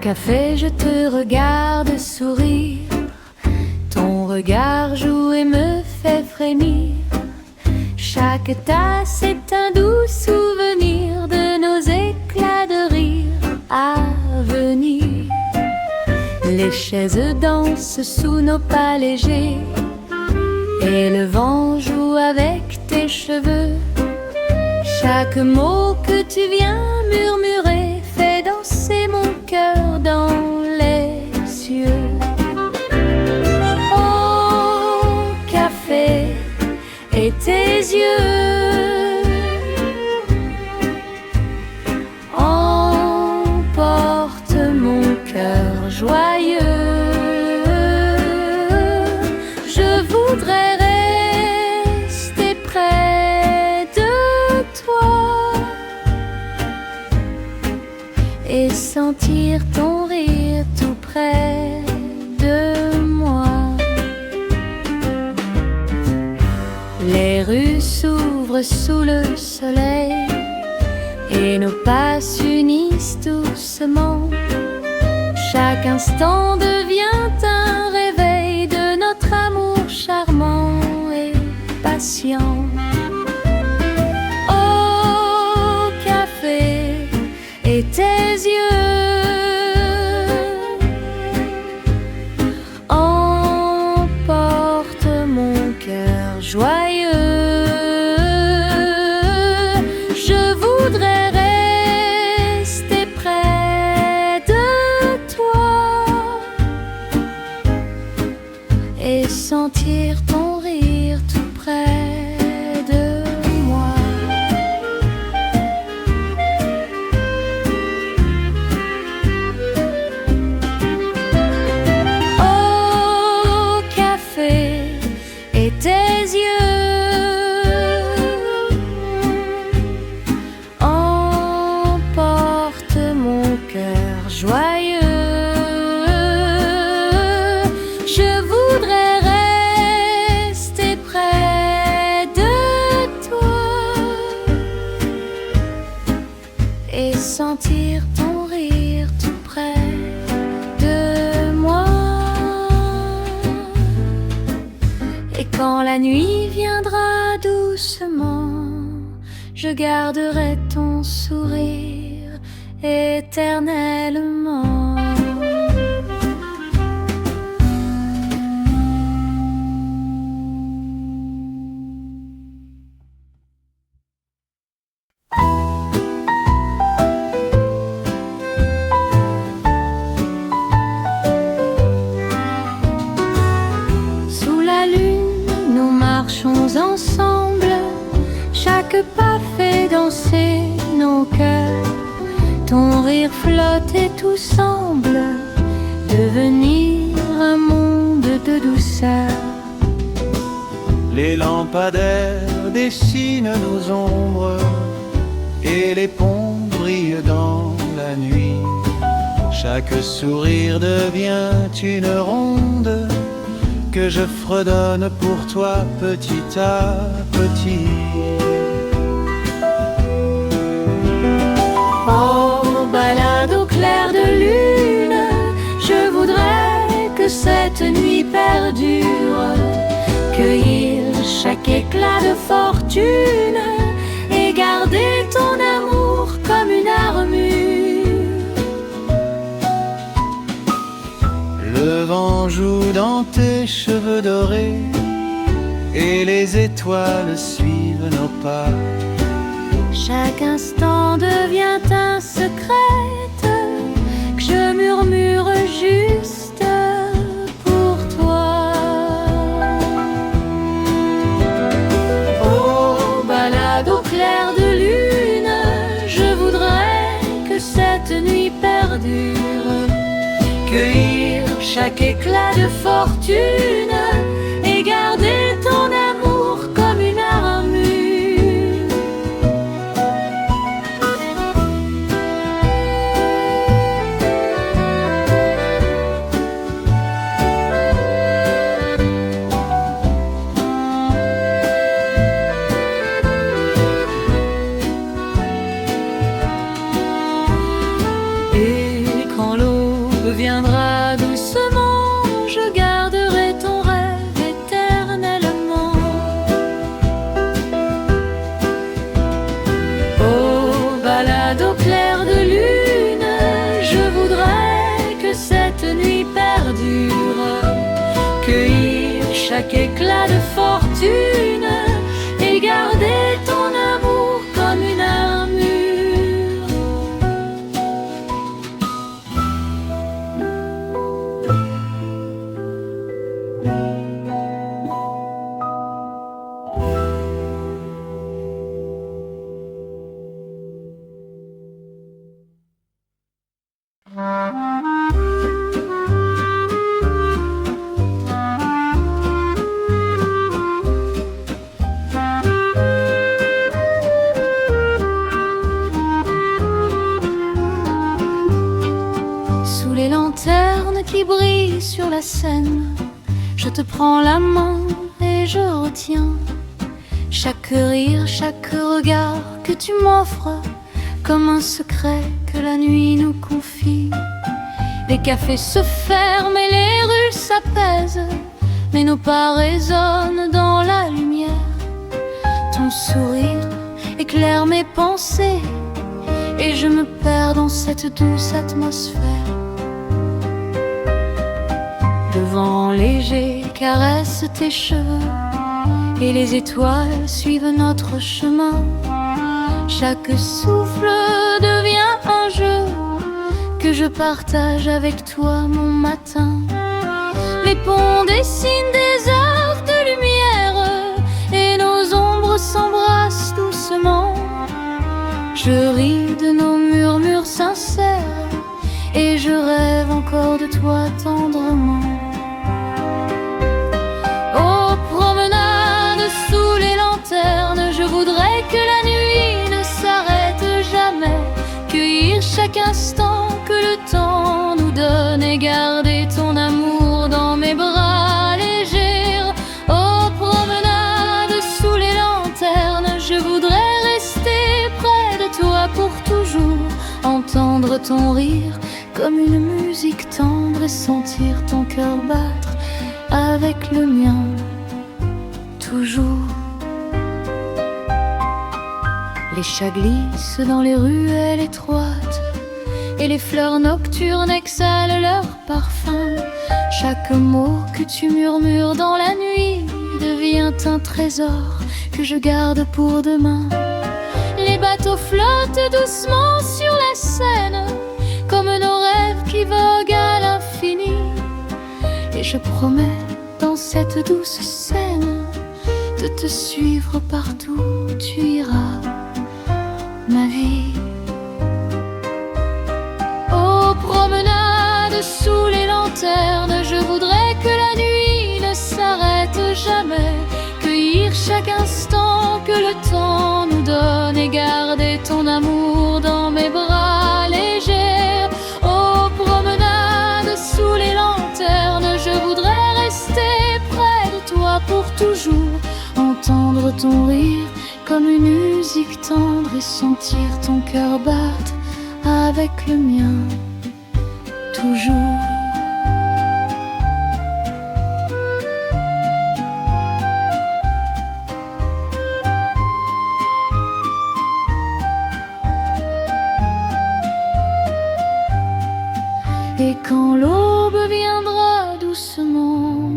café, je te regarde sourire. Ton regard joue et me fait frémir. Chaque tasse est un doux souvenir de nos éclats de rire à venir. Les chaises dansent sous nos pas légers et le vent joue avec tes cheveux. Chaque mot que tu viens murmurer fait danser mon cœur dans les cieux. Oh, café et tes yeux emportent mon cœur joyeux. Je voudrais rester près de toi et sentir ton rire tout près de moi. Les rues s'ouvrent sous le soleil et nos pas s'unissent doucement. Chaque instant devient un réveil de notre amour charmant et patient. Oh, café et tes yeux emportent mon cœur joyeux. Je voudrais rester près de toi et sentir ton rire tout près de moi. Oh, café et tes yeux emportent mon cœur joyeux. Je voudrais rester près de toi et sentir ton rire tout près de moi. Et quand la nuit viendra doucement, je garderai ton sourire éternellement. Sous la lune, nous marchons ensemble. Chaque pas fait danser nos cœurs. Ton rire flotte et tout semble devenir un monde de douceur. Les lampadaires dessinent nos ombres et les ponts brillent dans la nuit. Chaque sourire devient une ronde que je fredonne pour toi petit à petit. Oh, balade au clair de lune, je voudrais que cette nuit perdure, cueillir chaque éclat de fortune et garder ton amour comme une armure. Le vent joue dans tes cheveux dorés et les étoiles suivent nos pas. Chaque instant devient un secret que je murmure juste pour toi. Oh, balade au clair de lune, je voudrais que cette nuit perdure, cueillir chaque éclat de fortune et garder ton amour comme une armure. chaque éclat de fortune et garder ton amour comme une armure. Sous les lanternes qui brillent sur la Seine, je te prends la main et je retiens chaque rire, chaque regard que tu m'offres, comme un secret que la nuit nous confie. Les cafés se ferment et les rues s'apaisent, mais nos pas résonnent dans la lumière. Ton sourire éclaire mes pensées et je me perds dans cette douce atmosphère. Le vent léger caresse tes cheveux et les étoiles suivent notre chemin. Chaque souffle devient un jeu que je partage avec toi mon matin. Les ponts dessinent des arcs de lumière et nos ombres s'embrassent doucement. Je ris de nos murmures sincères et je rêve encore de toi tendrement. Aux promenades sous les lanternes, je voudrais que la nuit ne s'arrête jamais, cueillir chaque instant que le temps nous donne et garder ton amour dans mes bras légers. Aux promenades sous les lanternes, je voudrais rester près de toi pour toujours, entendre ton rire comme une musique tendre et sentir ton cœur battre avec le mien, toujours. Les chats glissent dans les ruelles étroites et les fleurs nocturnes exhalent leur parfum. Chaque mot que tu murmures dans la nuit devient un trésor que je garde pour demain. Les bateaux flottent doucement sur la Seine comme nos rêves qui voguent à l'infini. Et je promets dans cette douce scène de te suivre partout où tu iras, ma vie. Aux promenades sous les lanternes, je voudrais que la nuit ne s'arrête jamais, cueillir chaque instant que le temps nous donne et garder ton amour dans mes bras légers. Aux promenades sous les lanternes, je voudrais rester près de toi pour toujours, entendre ton rire comme une musique tendre et sentir ton cœur battre avec le mien, toujours. Et quand l'aube viendra doucement,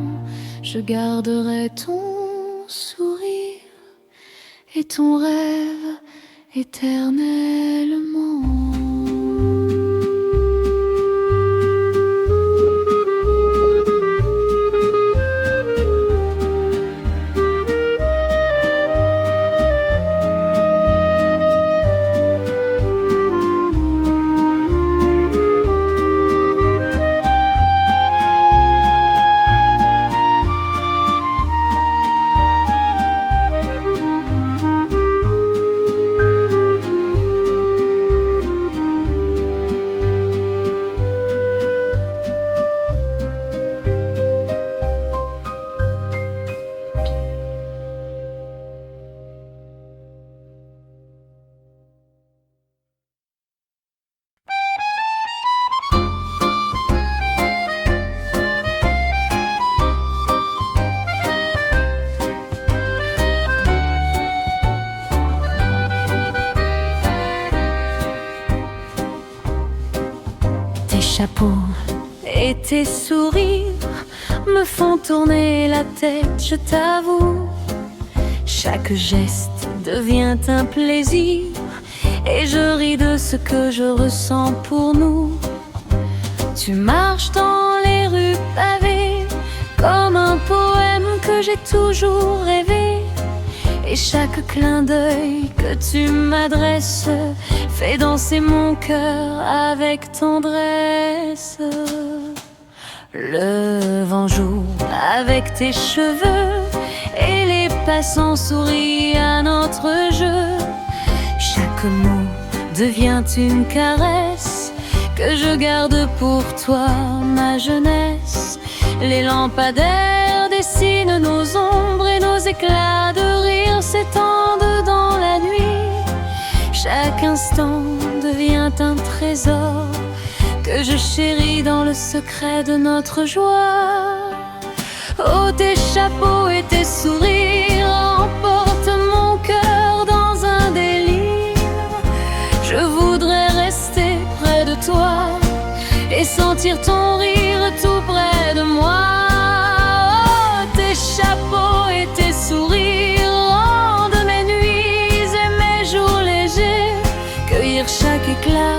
je garderai ton sourire et ton rêve éternellement. chapeaux et tes sourires me font tourner la tête, je t'avoue. Chaque geste devient un plaisir, et je ris de ce que je ressens pour nous. Tu marches dans les rues pavées comme un poème que j'ai toujours rêvé. Et chaque clin d'œil que tu m'adresses fait danser mon cœur avec tendresse. Le vent joue avec tes cheveux et les passants sourient à notre jeu. Chaque mot devient une caresse que je garde pour toi, ma jeunesse. Les lampadaires dessinent nos ombres et nos éclats de rire s'étendent dans la nuit. Chaque instant devient un trésor que je chéris dans le secret de notre joie. Oh, tes chapeaux et tes sourires emportent mon cœur dans un délire. Je voudrais rester près de toi et sentir ton rire tout près de moi. Oh, tes chapeaux et tes sourires rendent mes nuits et mes jours légers. Cueillir chaque éclat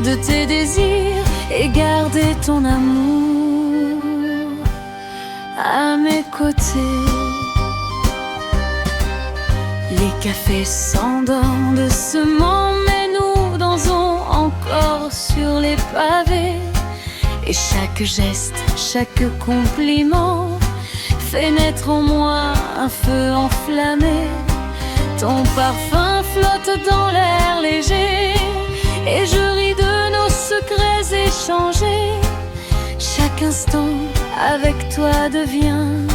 de tes désirs et garder ton amour à mes côtés. Les cafés s'endorment doucement, mais nous dansons encore sur les pavés. Et chaque geste, chaque compliment fait naître en moi un feu enflammé. Ton parfum flotte dans l'air léger et je ris de nos secrets échangés. Chaque instant avec toi devient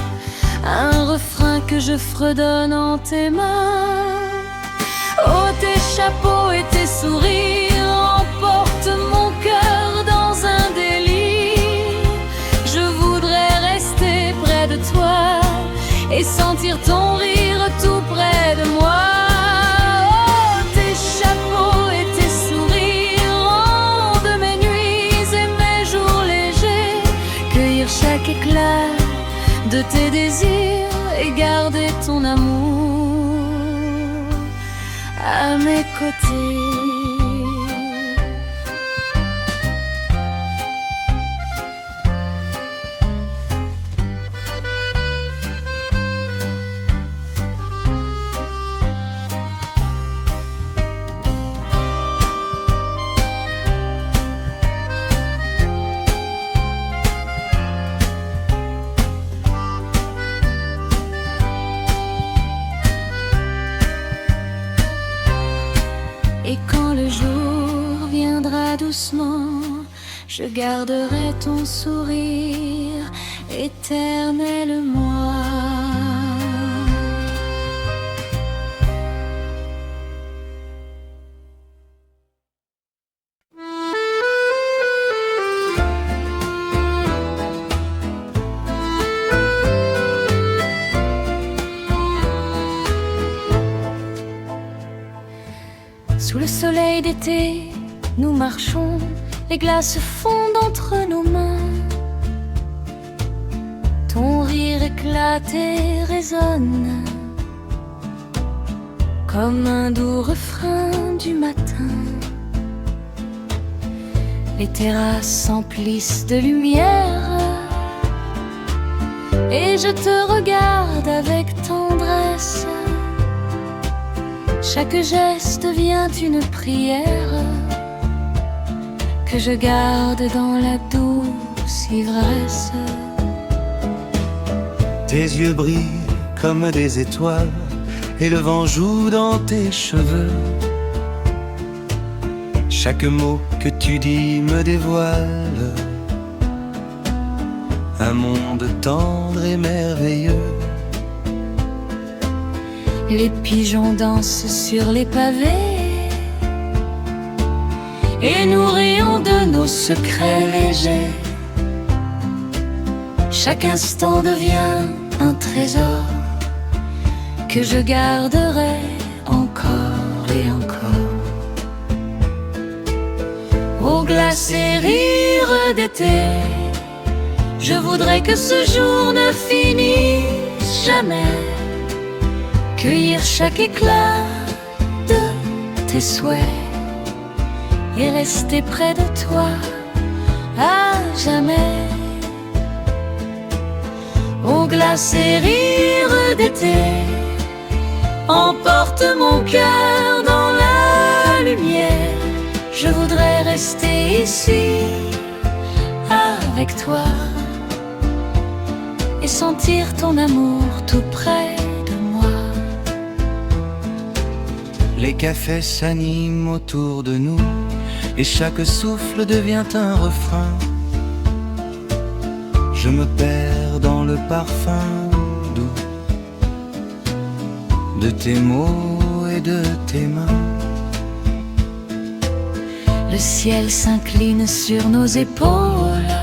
un refrain que je fredonne en tes mains. Oh, tes chapeaux et tes sourires emportent mon cœur dans un délire. Je voudrais rester près de toi et sentir ton rire tout près de moi. Oh, tes chapeaux et tes sourires rendent mes nuits et mes jours légers. Cueillir chaque éclat de tes désirs et garder ton amour à mes côtés. Et quand le jour viendra doucement, je garderai ton sourire éternellement. Sous le soleil d'été, nous marchons, les glaces fondent entre nos mains. Ton rire éclate et résonne comme un doux refrain du matin. Les terrasses s'emplissent de lumière et je te regarde avec tendresse. Chaque geste devient une prière que je garde dans la douce ivresse. Tes yeux brillent comme des étoiles et le vent joue dans tes cheveux. Chaque mot que tu dis me dévoile un monde tendre et merveilleux. Les pigeons dansent sur les pavés et nous rions de nos secrets légers. Chaque instant devient un trésor que je garderai encore et encore. Aux glacés rires d'été, Je voudrais que ce jour ne finisse jamais. Cueillir chaque éclat de tes souhaits et rester près de toi à jamais. Aux glacés rires d'été, emporte mon cœur dans la lumière. Je voudrais rester ici avec toi et sentir ton amour tout près de moi. Les cafés s'animent autour de nous et chaque souffle devient un refrain. Je me perds dans le parfum doux de tes mots et de tes mains. Le ciel s'incline sur nos épaules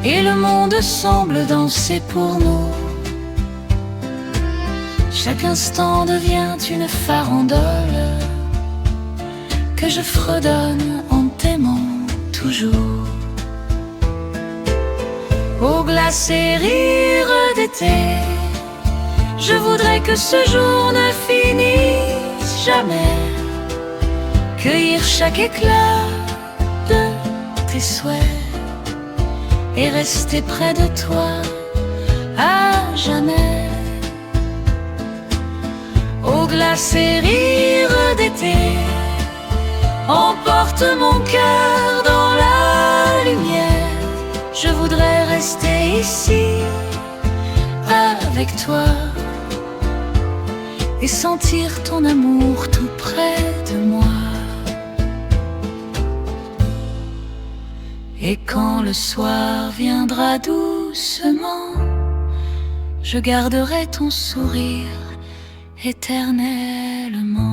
et le monde semble danser pour nous. Chaque instant devient une farandole que je fredonne en t'aimant toujours. Aux glacés rires d'été, je voudrais que ce jour ne finisse jamais. Cueillir chaque éclat de tes souhaits et rester près de toi à jamais. Aux glacés rires d'été, emporte mon cœur dans la lumière. Je voudrais rester ici avec toi et sentir ton amour tout près de moi. Et quand le soir viendra doucement, je garderai ton sourire éternellement.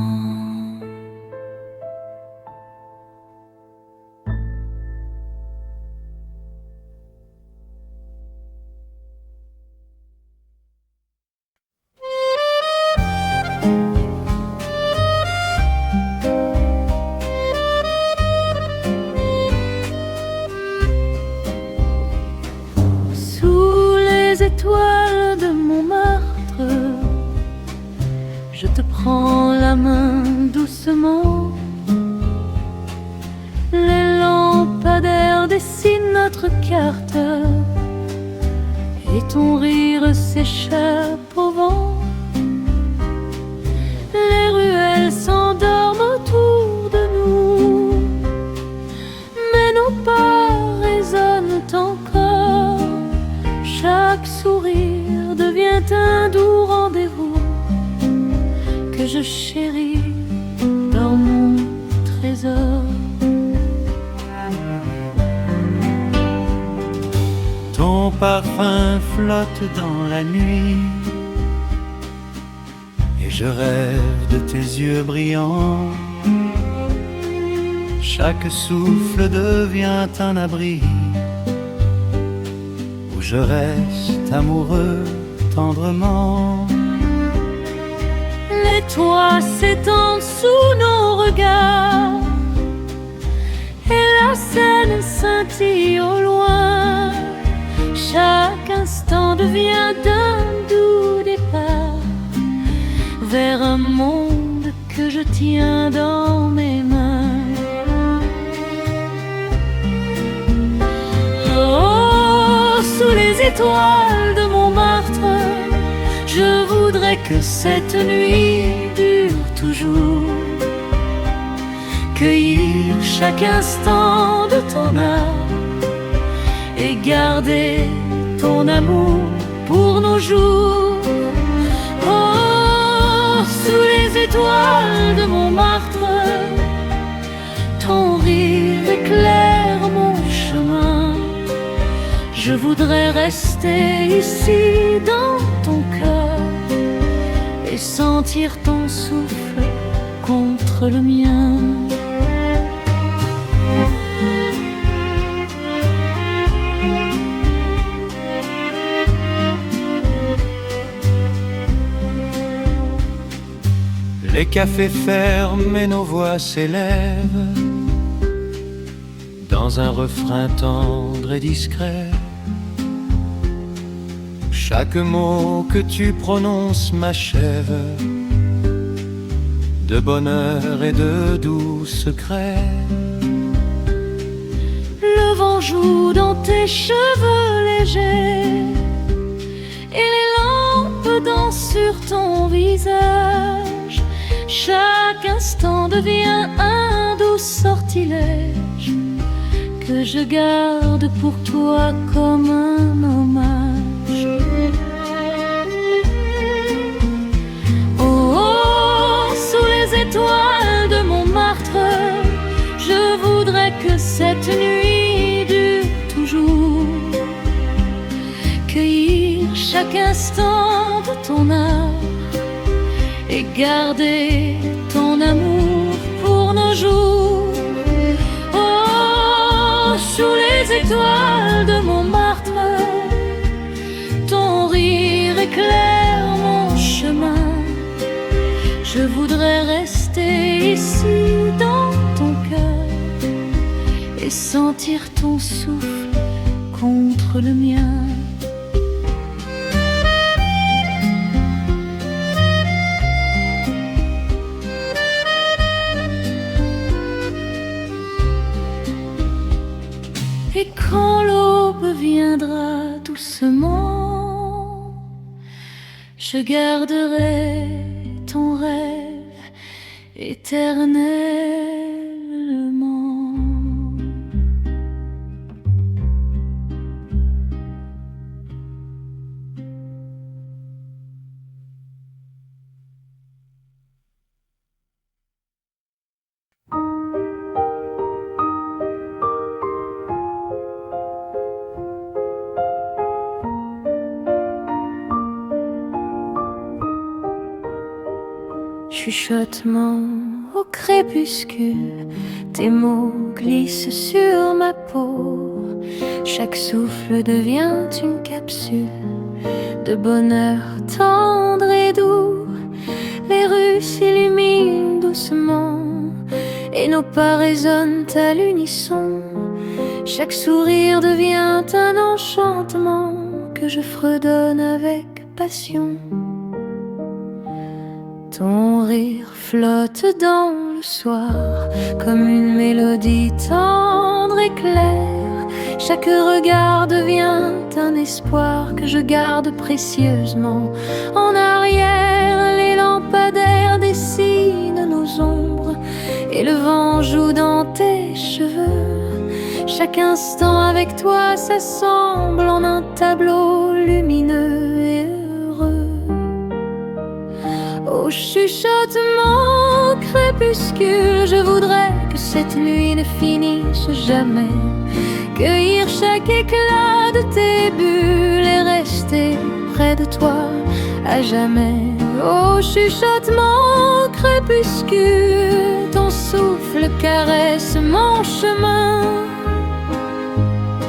Étoile de Montmartre, je te prends la main doucement. Les lampadaires dessinent notre carte et ton rire s'échappe au vent. Les ruelles s'endorment autour de nous, mais nos pas résonnent encore. Chaque sourire devient un doux rendez-vous que je chéris dans mon trésor. Ton parfum flotte dans la nuit et je rêve de tes yeux brillants. Chaque souffle devient un abri où je reste amoureux tendrement. Les toits s'étendent sous nos regards et la Seine scintille au loin. Chaque instant devient d'un doux départ vers un monde que je tiens dans mes mains. Oh, sous les étoiles de Montmartre, je voudrais que cette nuit dure toujours. Cueillir chaque instant de ton âme et garder ton amour pour nos jours. Oh, sous les étoiles de Montmartre, ton rire éclaire mon chemin. Je voudrais rester ici dans ton cœur et sentir ton souffle contre le mien. Les cafés ferment et nos voix s'élèvent dans dans un refrain tendre et discret. Chaque mot que tu prononces m'achève de bonheur et de doux secrets. Le vent joue dans tes cheveux légers et les lampes dansent sur ton visage. Chaque instant devient un doux sortilège que je garde pour toi comme un hommage. Oh, oh, sous les étoiles de Montmartre, je voudrais que cette nuit dure toujours. Cueillir chaque instant de ton âme et garder ton amour pour nos jours. Oh, sous les étoiles de Montmartre, ton rire éclaire mon chemin. Je voudrais rester ici dans ton cœur et sentir ton souffle contre le mien. Et quand l'aube viendra doucement, je garderai ton rêve éternellement. Chuchotement au crépuscule, tes mots glissent sur ma peau. Chaque souffle devient une capsule de bonheur tendre et doux. Les rues s'illuminent doucement et nos pas résonnent à l'unisson. Chaque sourire devient un enchantement que je fredonne avec passion. Ton rire flotte dans le soir comme une mélodie tendre et claire. Chaque regard devient un espoir que je garde précieusement. En arrière, les lampadaires dessinent nos ombres et le vent joue dans tes cheveux. Chaque instant avec toi s'assemble en un tableau lumineux et heureux. Au chuchotement crépuscule, je voudrais que cette nuit ne finisse jamais. Cueillir chaque éclat de tes bulles et rester près de toi à jamais. Au chuchotement crépuscule, ton souffle caresse mon chemin.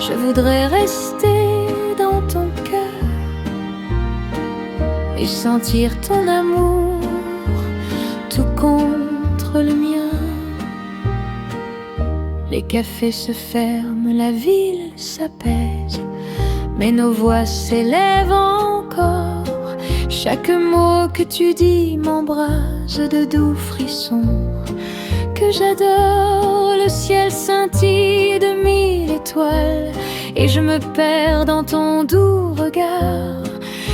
Je voudrais rester dans ton cœur et sentir ton amour tout contre le mien. Les cafés se ferment, la ville s'apaise, mais nos voix s'élèvent encore. Chaque mot que tu dis m'embrase de doux frissons que j'adore. Le ciel scintille de 1000 étoiles et je me perds dans ton doux regard.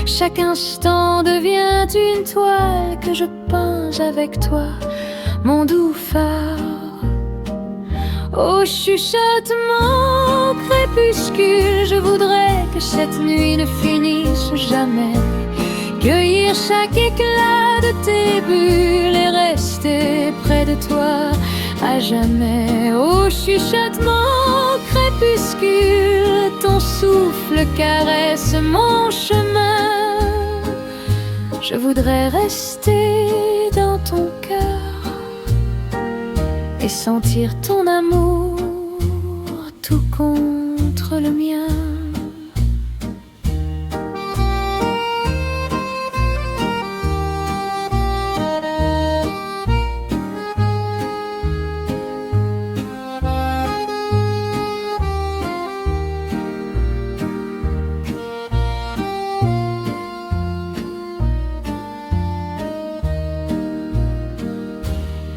Chaque instant devient une toile que je peins avec toi, mon doux phare. Au chuchotement crépuscule, je voudrais que cette nuit ne finisse jamais. Cueillir chaque éclat de tes bulles et rester près de toi à jamais. Au chuchotement crépuscule, ton souffle caresse mon chemin. Je voudrais rester dans ton cœur et sentir ton amour tout contre le mien.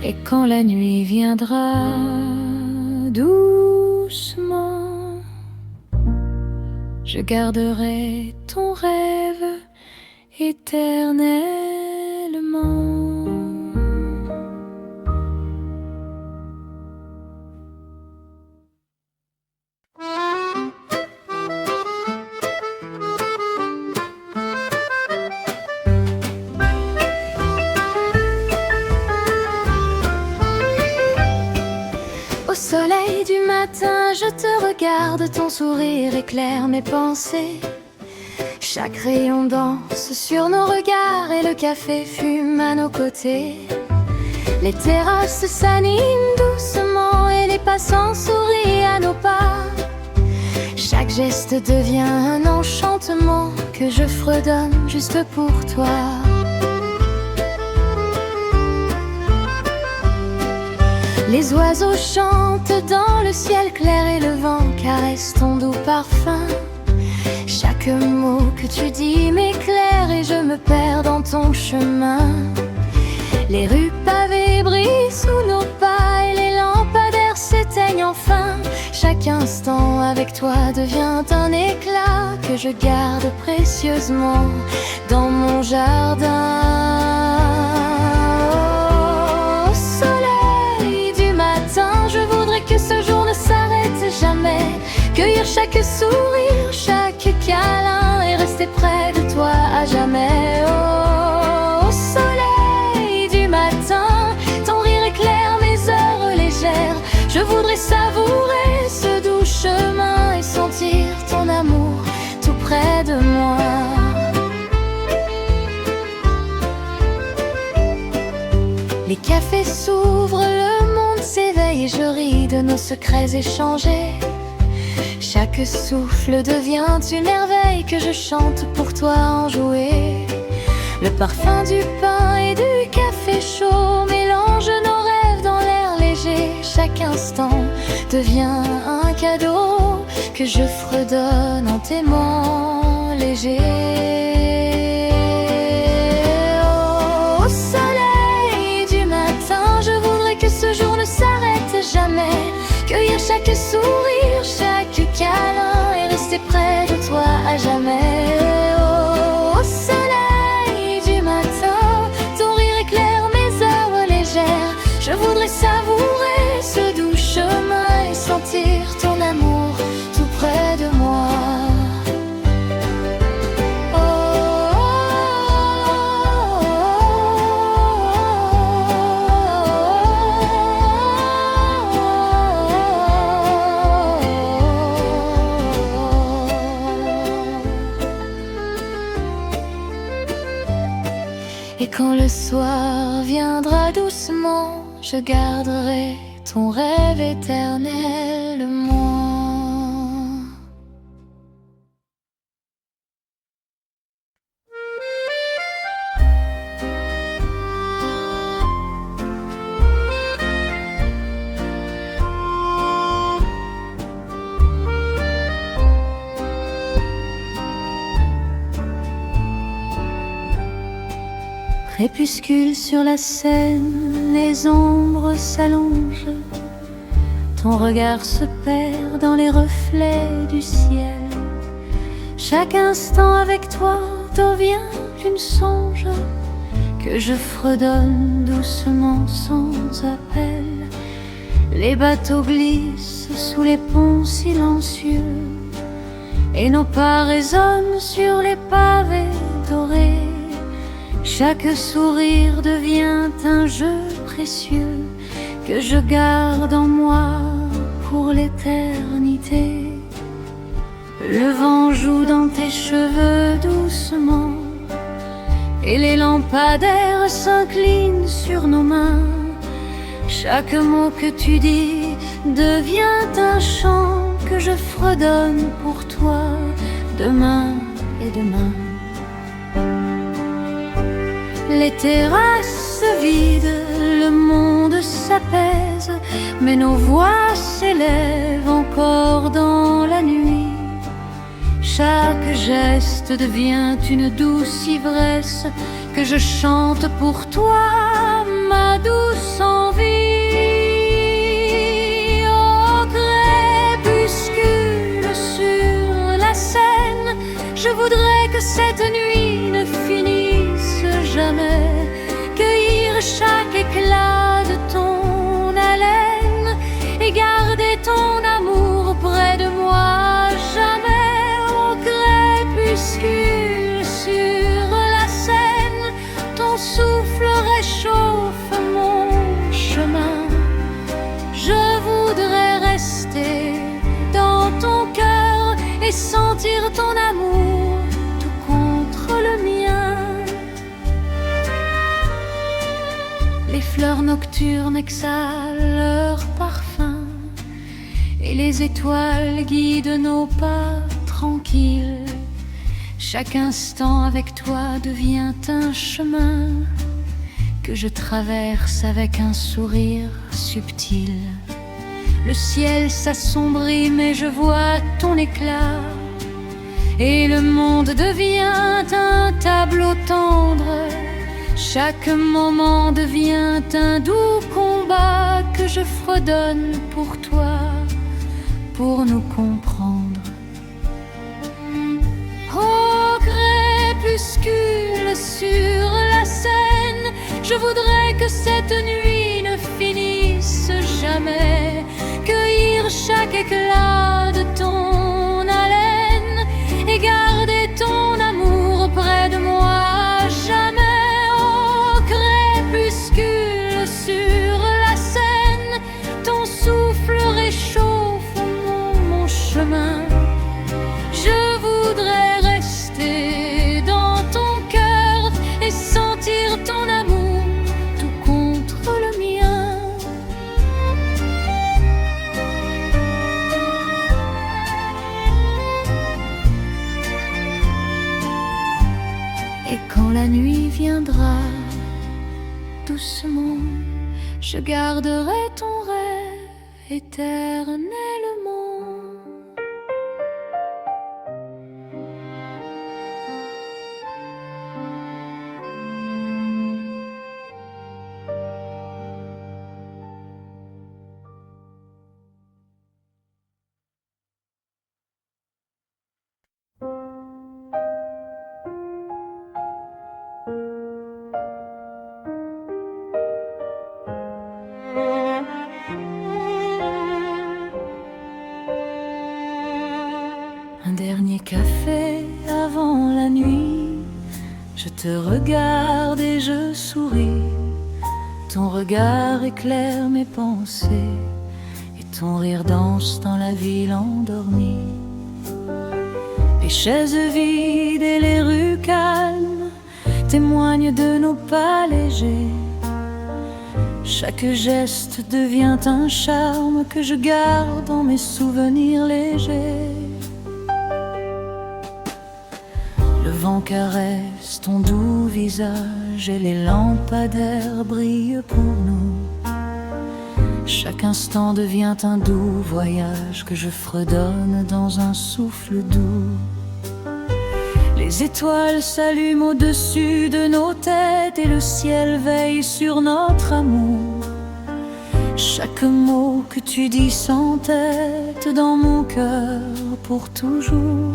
Et quand la nuit viendra doucement, je garderai ton rêve éternellement. Au soleil du matin, je te regarde, ton sourire éclaire mes pensées. Chaque rayon danse sur nos regards et le café fume à nos côtés. Les terrasses s'animent doucement et les passants sourient à nos pas. Chaque geste devient un enchantement que je fredonne juste pour toi. Les oiseaux chantent dans le ciel clair et le vent caresse ton doux parfum. Chaque mot que tu dis m'éclaire et je me perds dans ton chemin. Les rues pavées brillent sous nos pas et les lampadaires s'éteignent enfin. Chaque instant avec toi devient un éclat que je garde précieusement dans mon jardin. Au soleil du matin, je voudrais que ce jour ne s'arrête jamais. Cueillir chaque sourire, chaque câlin et rester près de toi à jamais. Oh, au soleil du matin, ton rire éclaire mes heures légères. Je voudrais savourer ce doux chemin et sentir ton amour tout près de moi. Les cafés s'ouvrent, le monde s'éveille et je ris de nos secrets échangés. Chaque souffle devient une merveille que je chante pour toi enjouée. Le parfum du pain et du café chaud mélange nos rêves dans l'air léger. Chaque instant devient un cadeau que je fredonne en t'aimant léger. Oh, au soleil du matin, je voudrais que ce jour ne s'arrête jamais. Cueillir chaque sourire, chaque câlin et rester près de toi à jamais. Oh, au soleil du matin, ton rire éclaire mes heures légères. Je voudrais savourer ce doux chemin et sentir ton amour tout près de moi. Et quand le soir viendra doucement, je garderai ton rêve éternellement. Crépuscule sur la Seine, les ombres s'allongent. Ton regard se perd dans les reflets du ciel. Chaque instant avec toi devient une songe que je fredonne doucement sans appel. Les bateaux glissent sous les ponts silencieux et nos pas résonnent sur les pavés dorés. Chaque sourire devient un jeu précieux que je garde en moi pour l'éternité. Le vent joue dans tes cheveux doucement et les lampadaires s'inclinent sur nos mains. Chaque mot que tu dis devient un chant que je fredonne pour toi demain et demain. Les terrasses se vident, le monde s'apaise, mais nos voix s'élèvent encore dans la nuit. Chaque geste devient une douce ivresse que je chante pour toi, ma douce envie. Au crépuscule sur la Seine, je voudrais que cette nuit ne finisse jamais. Cueillir chaque éclat de ton haleine et garder ton amour près de moi jamais. Au crépuscule sur la Seine, ton souffle réchauffe mon chemin. Je voudrais rester dans ton cœur et sentir ton amour tout contre le mien. Les fleurs nocturnes exhalent leur parfum et les étoiles guident nos pas tranquilles. Chaque instant avec toi devient un chemin que je traverse avec un sourire subtil. Le ciel s'assombrit mais je vois ton éclat et le monde devient un tableau tendre. Chaque moment devient un doux combat que je fredonne pour toi, pour nous comprendre. Au crépuscule sur la Seine, je voudrais que cette nuit ne finisse jamais. Cueillir chaque éclat de ton haleine et garder ton amour près de moi jamais. Au crépuscule sur la Seine, ton souffle réchauffe mon chemin. Je voudrais rester dans ton cœur et sentir ton amour tout contre le mien. Et quand la nuit viendra, doucement, je garderai ton rêve éternellement. Un dernier café avant la nuit, je te regarde et je souris. Ton regard éclaire mes pensées et ton rire danse dans la ville endormie. Les chaises vides et les rues calmes témoignent de nos pas légers. Chaque geste devient un charme que je garde dans mes souvenirs légers. Le vent caresse ton doux visage et les lampadaires brillent pour nous. Chaque instant devient un doux voyage que je fredonne dans un souffle doux. Les étoiles s'allument au-dessus de nos têtes et le ciel veille sur notre amour. Chaque mot que tu dis s'entête dans mon cœur pour toujours.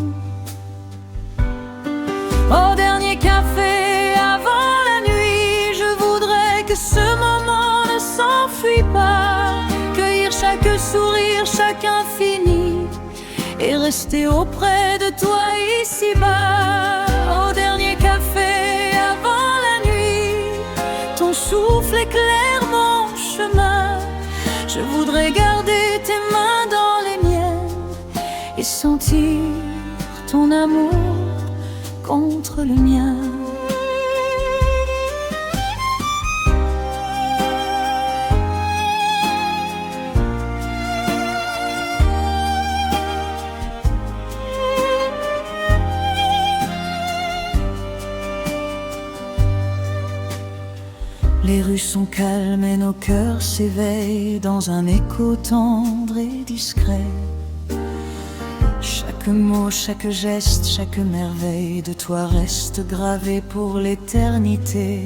Au dernier café avant la nuit, je voudrais que ce moment ne s'enfuit pas. Cueillir chaque sourire, chaque infini et rester auprès de toi ici-bas. Au dernier café avant la nuit, ton souffle éclaire mon chemin. Je voudrais garder tes mains dans les miennes et sentir ton amour contre le mien. Les rues sont calmes et nos cœurs s'éveillent dans un écho tendre et discret. Chaque mot, chaque geste, chaque merveille de toi reste gravé pour l'éternité.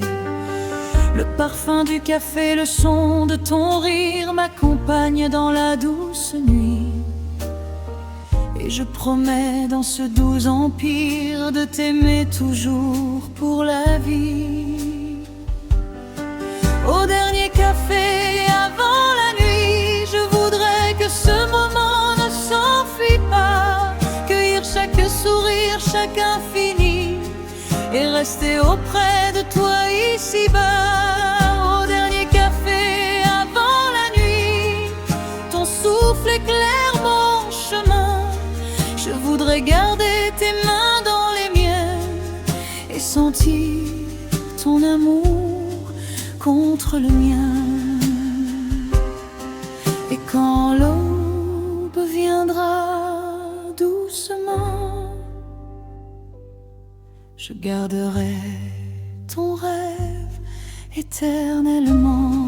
Le parfum du café, le son de ton rire m'accompagne dans la douce nuit. Et je promets dans ce doux empire de t'aimer toujours pour la vie. Au dernier café avant la nuit, je voudrais que ce moment ne s'enfuit pas, cueillir chaque sourire, chaque infini, et rester auprès de toi ici-bas. Au dernier café avant la nuit, ton souffle éclaire mon chemin. Je voudrais garder tes mains dans les miennes et sentir ton amour contre le mien. Et quand l'aube viendra doucement, je garderai ton rêve éternellement.